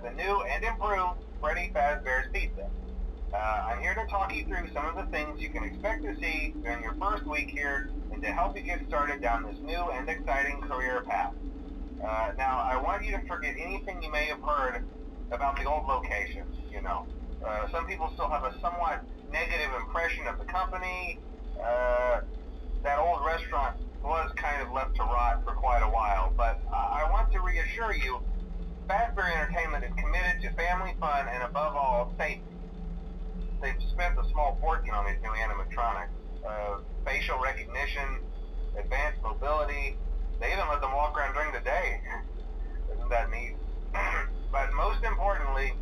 the new and improved Freddy Fazbear's Pizza. I'm here to talk you through some of the things you can expect to see during your first week here and to help you get started down this new and exciting career path. Now, I want you to forget anything you may have heard about the old location, you know. Some people still have a somewhat negative impression of the company. That old restaurant was kind of left to rot for quite a while, but I want to reassure you, Fazbear Entertainment is committed to family fun and above all, safety. They've spent a small fortune on these new animatronics. Facial recognition, advanced mobility, they even let them walk around during the day. Isn't that neat? But most importantly,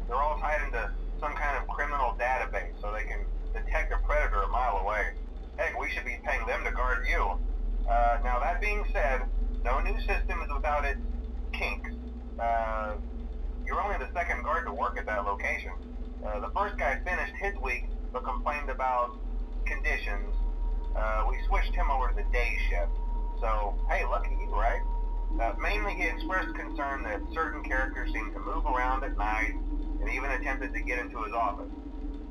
they're all tied into some kind of criminal database so they can detect a predator a mile away. Heck, we should be paying them to guard you. Now that being said, no new system is without its kinks. You're only the second guard to work at that location. The first guy finished his week but complained about conditions. We switched him over to the day shift. So, hey, lucky you, right? Mainly he expressed concern that certain characters seemed to move around at night and even attempted to get into his office.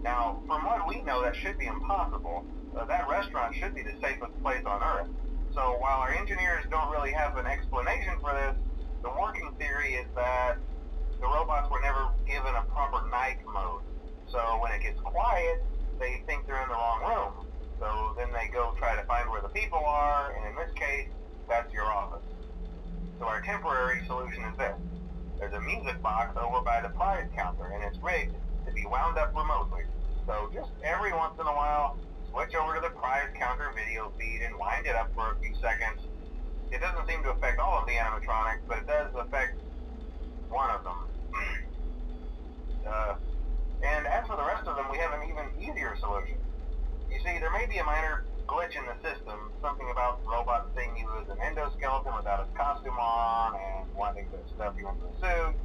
Now, from what we know, that should be impossible. That restaurant should be the safest place on Earth. So while our engineers don't really have an explanation for this, the working theory is that the robots were never given a proper night mode. So when it gets quiet, they think they're in the wrong room. So then they go try to find where the people are, and in this case, that's your office. So our temporary solution is this. There's a music box over by the prize counter, and it's rigged to be wound up remotely. So just every once in a while, switch over to the prize counter video feed and wind it up for a few seconds. It doesn't seem to affect all of the animatronics, but it does affect one of them. And as for the rest of them, we have an even easier solution. You see, there may be a minor glitch in the system, something about the robot seeing you as an endoskeleton without its costume on and wanting to stuff you into a suit.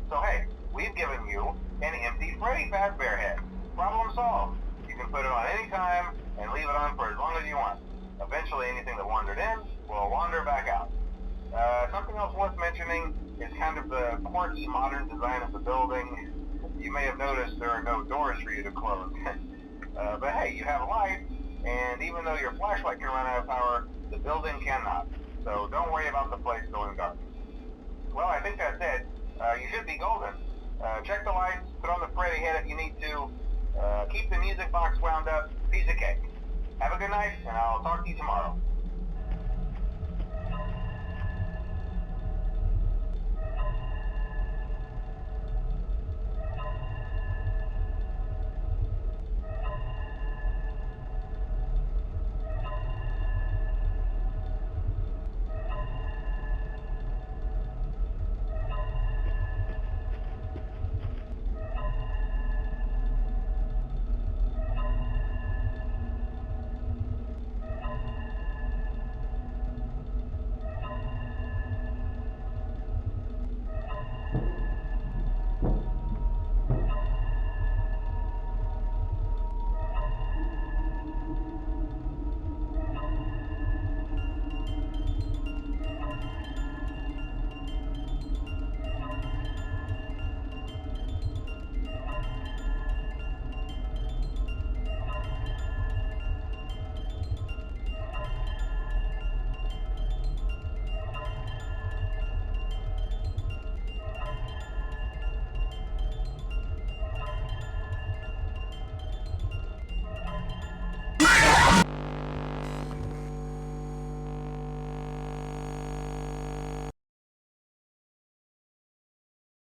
So hey, we've given you an empty Freddy Fazbear head. Problem solved. You can put it on any time and leave it on for as long as you want. Eventually anything that wandered in will wander back out. Something else worth mentioning is kind of the quirky modern design of the building. You may have noticed there are no doors for you to close. But hey, you have a light, and even though your flashlight can run out of power, the building cannot. So don't worry about the place going dark. Well, I think that's it. You should be golden. Check the lights, put on the Freddy head if you need to. Keep the music box wound up. Piece of cake. Have a good night, and I'll talk to you tomorrow.